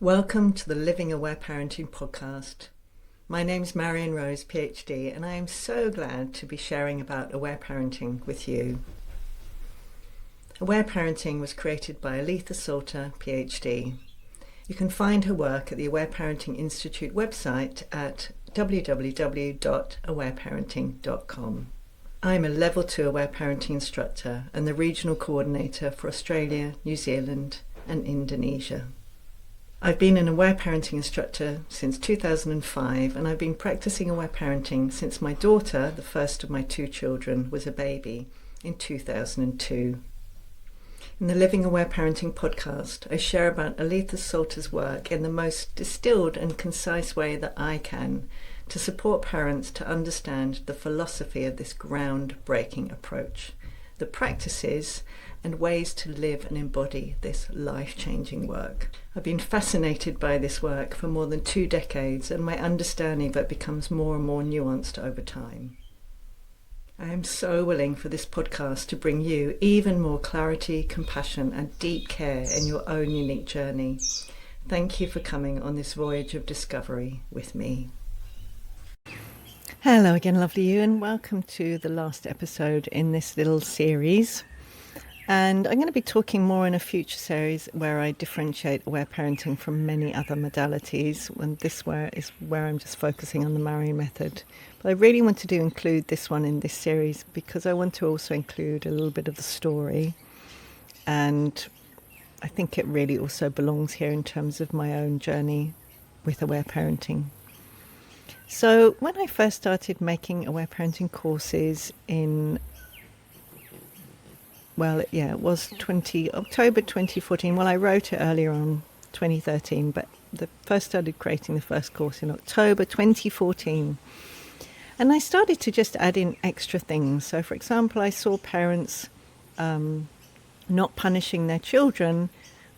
Welcome to the Living Aware Parenting podcast. My name's Marion Rose PhD, and I am so glad to be sharing about aware parenting with you. Aware parenting was created by Aletha Solter PhD. You can find her work at the Aware Parenting Institute website at www.awareparenting.com. I'm a Level 2 Aware Parenting instructor and the Regional Coordinator for Australia, New Zealand and Indonesia. I've been an aware parenting instructor since 2005, and I've been practicing aware parenting since my daughter, the first of my two children, was a baby in 2002. In the Living Aware Parenting podcast, I share about Aletha Solter's work in the most distilled and concise way that I can to support parents to understand the philosophy of this groundbreaking approach, the practices and ways to live and embody this life-changing work. I've been fascinated by this work for more than 2 decades, and my understanding of it becomes more and more nuanced over time. I am so willing for this podcast to bring you even more clarity, compassion, and deep care in your own unique journey. Thank you for coming on this voyage of discovery with me. Hello again, lovely you, and welcome to the last episode in this little series. And I'm going to be talking more in a future series where I differentiate aware parenting from many other modalities. And this is where I'm just focusing on the Marion Method. But I really wanted to include this one in this series because I want to also include a little bit of the story. And I think it really also belongs here in terms of my own journey with aware parenting. So when I first started making aware parenting courses it was October 2014. Well, I wrote it earlier on, 2013, but first started creating the first course in October 2014. And I started to just add in extra things. So, for example, I saw parents not punishing their children,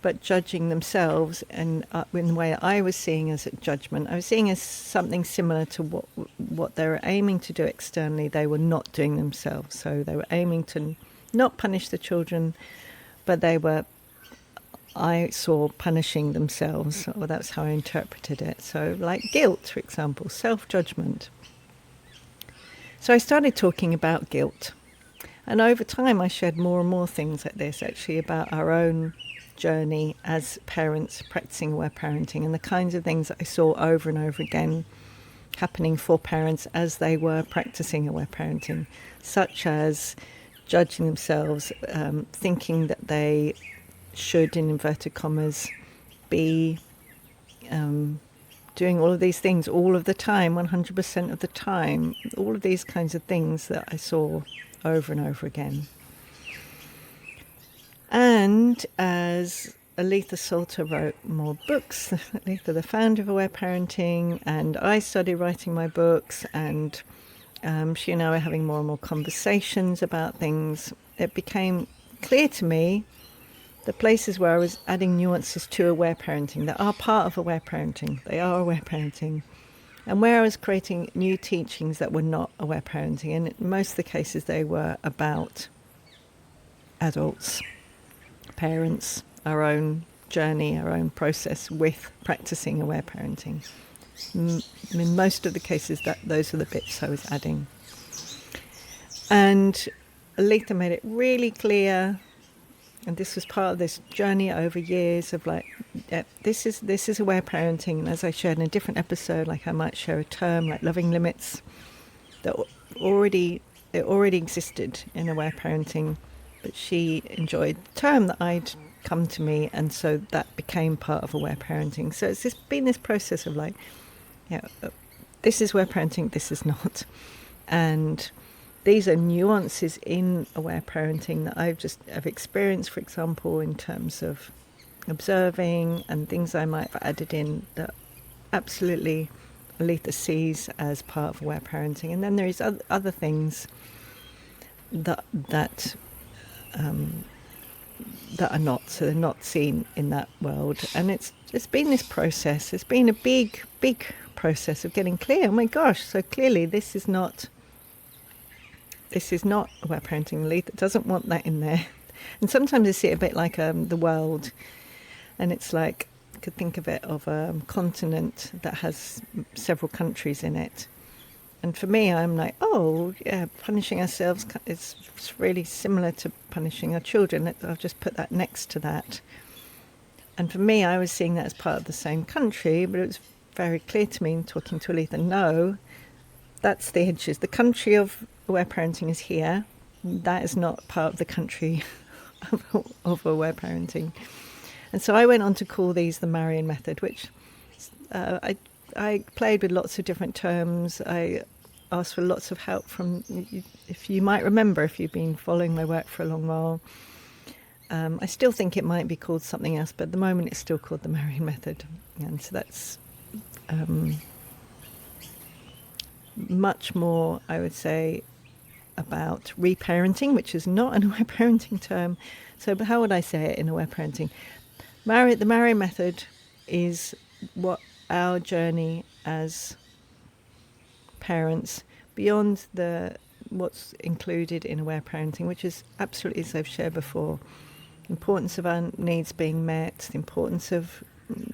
but judging themselves, and in the way I was seeing as a judgment, I was seeing as something similar to what they were aiming to do externally, they were not doing themselves. So they were aiming to not punish the children, but I saw punishing themselves, or that's how I interpreted it. So like guilt, for example, self-judgment. So I started talking about guilt. And over time I shared more and more things like this, actually, about our own journey as parents practicing aware parenting and the kinds of things that I saw over and over again happening for parents as they were practicing aware parenting, such as judging themselves, thinking that they should, in inverted commas, be doing all of these things all of the time, 100% of the time, all of these kinds of things that I saw over and over again. And as Aletha Solter wrote more books, Aletha, the founder of Aware Parenting, and I started writing my books, and she and I were having more and more conversations about things, it became clear to me the places where I was adding nuances to aware parenting that are part of aware parenting. They are aware parenting. And where I was creating new teachings that were not aware parenting. And in most of the cases they were about adults, parents, our own journey, our own process with practicing aware parenting. In most of the cases, those are the bits I was adding. And Aletha made it really clear, and this was part of this journey over years of this is aware parenting. And as I shared in a different episode, like I might share a term like loving limits that already existed in aware parenting, but she enjoyed the term that I'd come to me, and so that became part of aware parenting. So it's been this process of this is aware parenting, this is not. And these are nuances in aware parenting that I've experienced, for example, in terms of observing and things I might have added in that absolutely Aletha sees as part of aware parenting. And then there is other things that are not, so they're not seen in that world. And it's been this process. It's been a big process of getting clear. Oh my gosh, so clearly this is not aware parenting. Aletha doesn't want that in there. And sometimes I see it a bit like the world, and it's like could think of it of a continent that has several countries in it. And for me, I'm like, oh, yeah, punishing ourselves is really similar to punishing our children. I'll just put that next to that. And for me, I was seeing that as part of the same country, but it was very clear to me in talking to Aletha, no, that's the edges. The country of aware parenting is here. That is not part of the country of aware parenting. And so I went on to call these the Marion Method, which I played with lots of different terms. I asked for lots of help from, if you might remember, if you've been following my work for a long while. I still think it might be called something else, but at the moment it's still called the Marion Method. And so that's much more, I would say, about reparenting, which is not an aware parenting term. So but how would I say it in aware parenting? The Marion Method is what our journey as parents, beyond what's included in aware parenting, which is absolutely, as I've shared before, importance of our needs being met, the importance of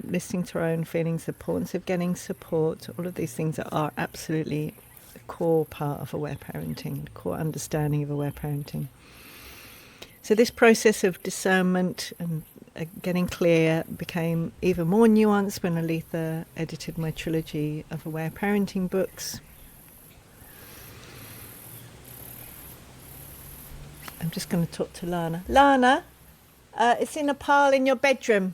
listening to our own feelings, the importance of getting support, all of these things that are absolutely a core part of aware parenting, the core understanding of aware parenting. So this process of discernment and getting clear became even more nuanced when Aletha edited my trilogy of aware parenting books. I'm just going to talk to Lana. Lana, it's in a pile in your bedroom.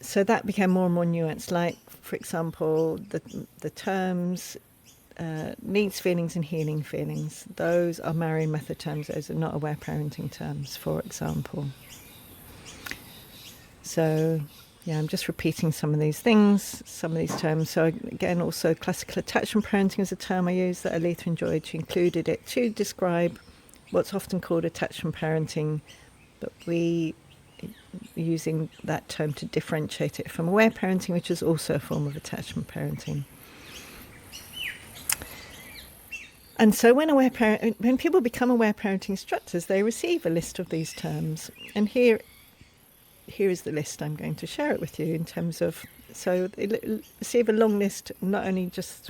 So that became more and more nuanced. Like, for example, the terms needs feelings and healing feelings. Those are Marion Method terms. Those are not aware parenting terms, for example. So, yeah, I'm just repeating some of these things, some of these terms. So again, also classical attachment parenting is a term I use that Aletha enjoyed. She included it to describe what's often called attachment parenting, but we using that term to differentiate it from aware parenting, which is also a form of attachment parenting. And so when people become aware parenting instructors, they receive a list of these terms. And here is the list. I'm going to share it with you in terms of, so they receive a long list, not only just,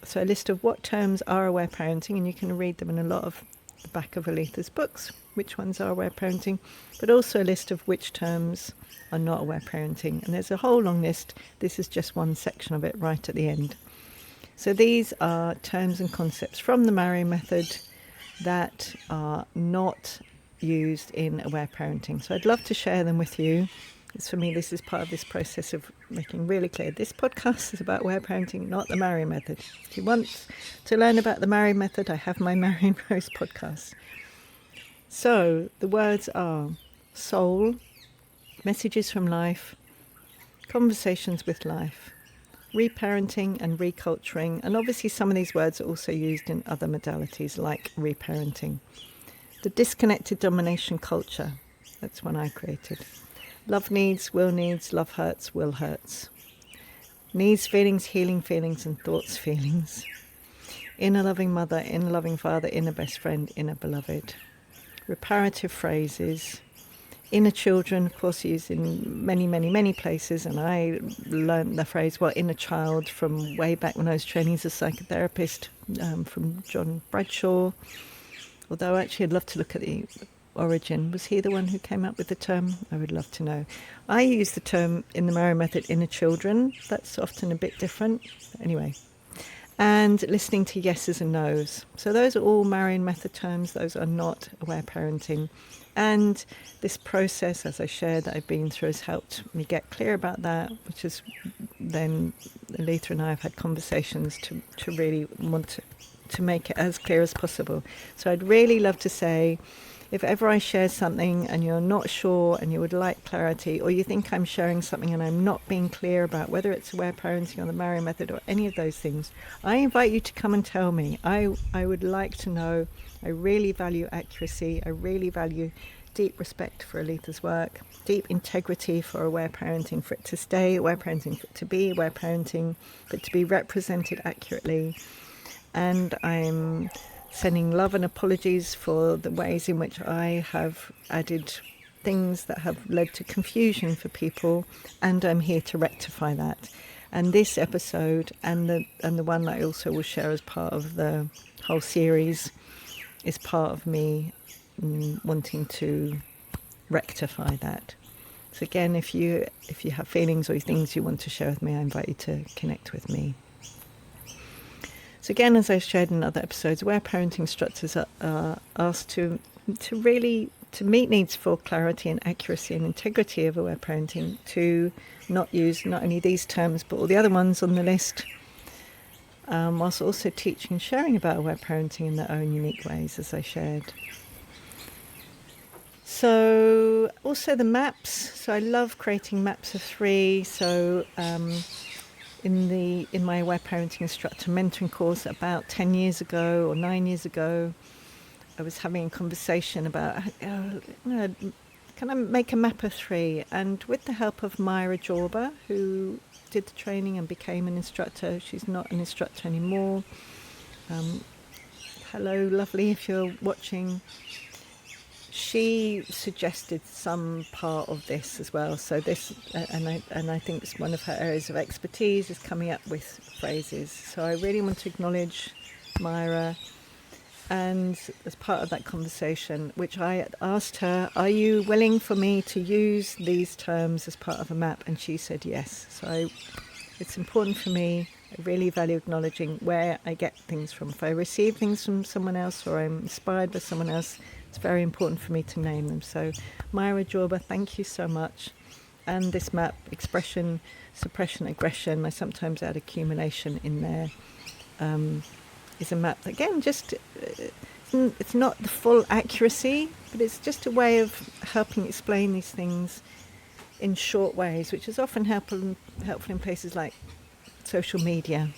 so a list of what terms are aware parenting, and you can read them in a lot of the back of Aletha's books, which ones are aware parenting, but also a list of which terms are not aware parenting. And there's a whole long list. This is just one section of it right at the end. So these are terms and concepts from the Marion Method that are not used in aware parenting. So I'd love to share them with you. For me, this is part of this process of making really clear this podcast is about aware parenting, not the Marion Method. If you want to learn about the Marion Method, I have my Marion Rose podcast. So the words are soul, messages from life, conversations with life, reparenting and reculturing, and obviously some of these words are also used in other modalities like reparenting. The disconnected domination culture, that's one I created. Love needs, love hurts, will hurts. Needs feelings, healing feelings, and thoughts feelings. Inner loving mother, inner loving father, inner best friend, inner beloved. Reparative phrases. Inner children, of course, used in many, many, many places, and I learned the phrase, inner child, from way back when I was training as a psychotherapist, from John Bradshaw. Although actually I'd love to look at the origin. Was he the one who came up with the term? I would love to know. I use the term in the Marion Method, inner children. That's often a bit different. Anyway. And listening to yeses and nos. So those are all Marion Method terms. Those are not aware parenting. And this process, as I shared, that I've been through has helped me get clear about that, which is then Aletha and I have had conversations to really want to make it as clear as possible. So I'd really love to say, if ever I share something and you're not sure and you would like clarity, or you think I'm sharing something and I'm not being clear about whether it's aware parenting or the Marion Method or any of those things, I invite you to come and tell me. I would like to know. I really value accuracy. I really value deep respect for Aletha's work, deep integrity for aware parenting, for it to stay aware parenting, for it to be aware parenting, but to be represented accurately. And I'm sending love and apologies for the ways in which I have added things that have led to confusion for people, and I'm here to rectify that. And this episode and the one that I also will share as part of the whole series is part of me wanting to rectify that. So again, if you have feelings or things you want to share with me, I invite you to connect with me. So again, as I've shared in other episodes, aware parenting instructors are asked to meet needs for clarity and accuracy and integrity of aware parenting, to not use not only these terms but all the other ones on the list, whilst also teaching and sharing about aware parenting in their own unique ways, as I shared. So also the maps. So I love creating maps of 3. So in my aware parenting instructor mentoring course about 10 years ago or 9 years ago, I was having a conversation about can I make a map of 3? And with the help of Myra Jorba, who did the training and became an instructor, she's not an instructor anymore. Hello, lovely, if you're watching. She suggested some part of this as well. So this, and I think it's one of her areas of expertise, is coming up with phrases. So I really want to acknowledge Myra. And as part of that conversation, which I asked her, are you willing for me to use these terms as part of a map? And she said yes. So it's important for me. I really value acknowledging where I get things from. If I receive things from someone else or I'm inspired by someone else, it's very important for me to name them. So Myra Jorba, thank you so much. And this map, expression, suppression, aggression, I sometimes add accumulation in there, is a map that, again, just it's not the full accuracy, but it's just a way of helping explain these things in short ways, which is often helpful in places like social media,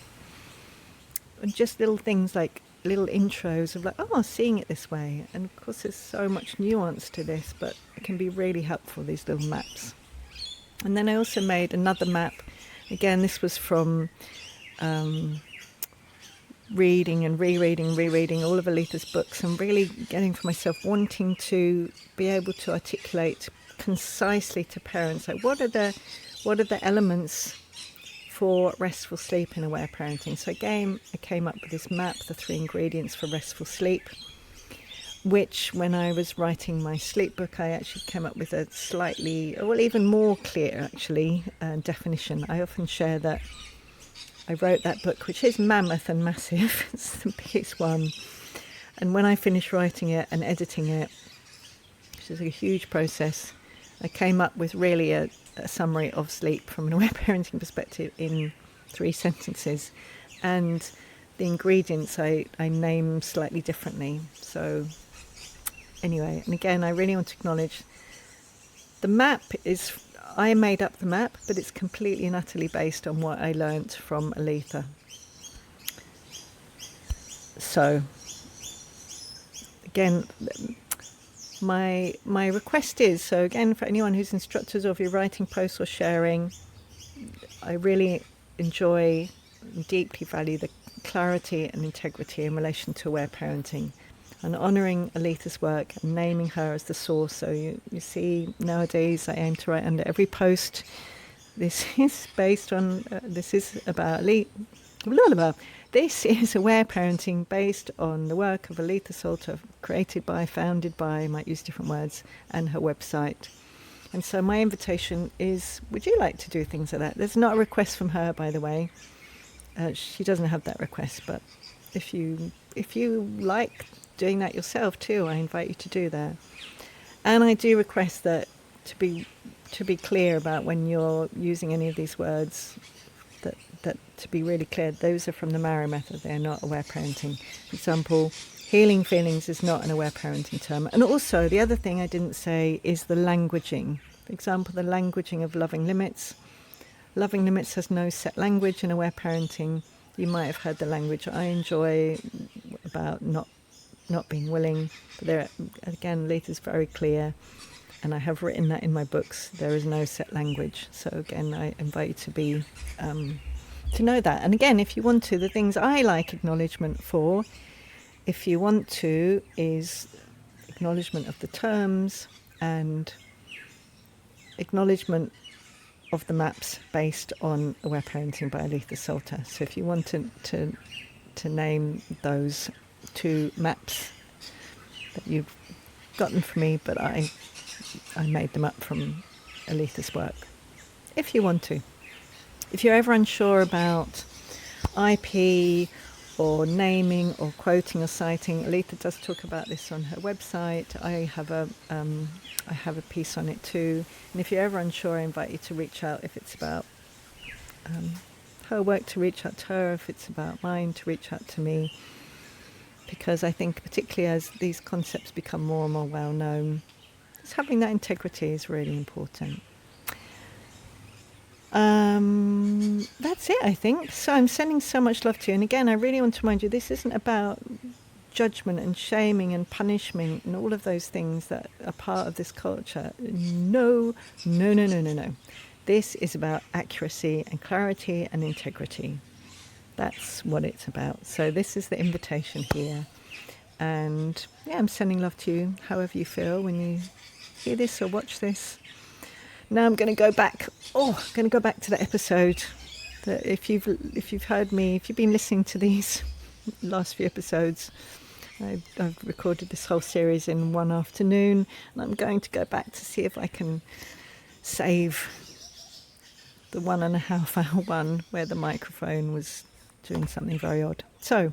and just little things like little intros of like, oh, seeing it this way. And of course there's so much nuance to this, but it can be really helpful, these little maps. And then I also made another map. Again, this was from reading and rereading all of Aletha's books, and really getting for myself, wanting to be able to articulate concisely to parents, like what are the elements for restful sleep in aware parenting. So again, I came up with this map, the 3 ingredients for restful sleep, which when I was writing my sleep book, I actually came up with a slightly, well, even more clear actually, definition. I often share that I wrote that book, which is mammoth and massive. It's the biggest one. And when I finished writing it and editing it, which is a huge process, I came up with really a summary of sleep from an aware parenting perspective in 3 sentences. And the ingredients I name slightly differently. So anyway, and again, I really want to acknowledge the map is, I made up the map, but it's completely and utterly based on what I learnt from Aletha. So again, my request is, so again, for anyone who's instructors or if you're writing posts or sharing, I really enjoy and deeply value the clarity and integrity in relation to aware parenting, and honouring Aletha's work and naming her as the source. So you see, nowadays I aim to write under every post, this is based on, this is about this is aware parenting based on the work of Aletha Solter, created by, founded by, I might use different words, and her website. And so my invitation is, would you like to do things like that? There's not a request from her, by the way. She doesn't have that request, but if you like doing that yourself too, I invite you to do that. And I do request that to be clear about when you're using any of these words, that to be really clear, those are from the Marion Method. They're not aware parenting. For example, healing feelings is not an aware parenting term. And also, the other thing I didn't say is the languaging. For example, the languaging of loving limits. Loving limits has no set language in aware parenting. You might have heard the language I enjoy about not being willing. But there, again, Aletha's very clear, and I have written that in my books. There is no set language. So again, I invite you to be to know that. And again, if you want to, the things I like acknowledgement for if you want to, is acknowledgement of the terms and acknowledgement of the maps based on Aware Parenting by Aletha Solter. So if you want to name those 2 maps that you've gotten from me, but I made them up from Aletha's work. If you want to. If you're ever unsure about IP or naming or quoting or citing, Aletha does talk about this on her website. I have a piece on it too. And if you're ever unsure, I invite you to reach out. If it's about her work, to reach out to her. If it's about mine, to reach out to me. Because I think particularly as these concepts become more and more well known, just having that integrity is really important. That's it, I think. So I'm sending so much love to you. And again, I really want to remind you, this isn't about judgment and shaming and punishment and all of those things that are part of this culture. No. This is about accuracy and clarity and integrity. That's what it's about. So this is the invitation here. And yeah, I'm sending love to you, however you feel when you hear this or watch this. Now I'm going to go back. To the episode that if you've heard me, if you've been listening to these last few episodes, I've recorded this whole series in one afternoon, and I'm going to go back to see if I can save the 1.5 hour one where the microphone was doing something very odd. So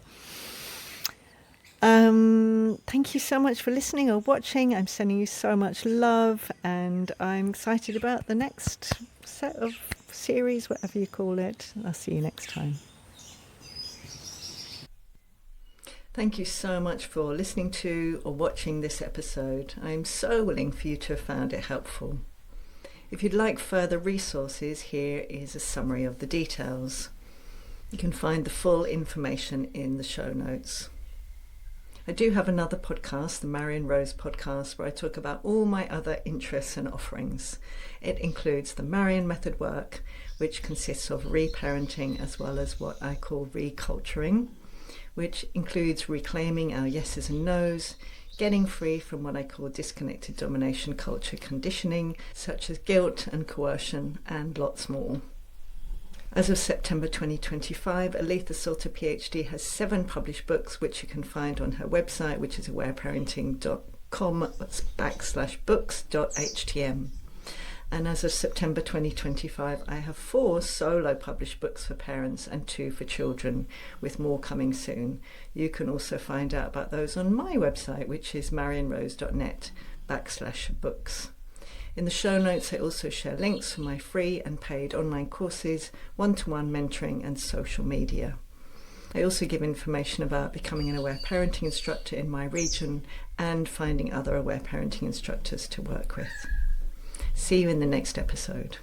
thank you so much for listening or watching. I'm sending you so much love, and I'm excited about the next set of series, whatever you call it. I'll see you next time. Thank you so much for listening to or watching this episode. I'm so willing for you to have found it helpful. If you'd like further resources, here is a summary of the details. You can find the full information in the show notes. I do have another podcast, the Marion Rose podcast, where I talk about all my other interests and offerings. It includes the Marion Method work, which consists of reparenting as well as what I call reculturing, which includes reclaiming our yeses and nos, getting free from what I call disconnected domination culture conditioning, such as guilt and coercion, and lots more. As of September 2025, Aletha Solter PhD has 7 published books, which you can find on her website, which is awareparenting.com/books.htm. And as of September 2025, I have 4 solo published books for parents and 2 for children, with more coming soon. You can also find out about those on my website, which is marionrose.net/books. In the show notes, I also share links for my free and paid online courses, one-to-one mentoring, and social media. I also give information about becoming an aware parenting instructor in my region and finding other aware parenting instructors to work with. See you in the next episode.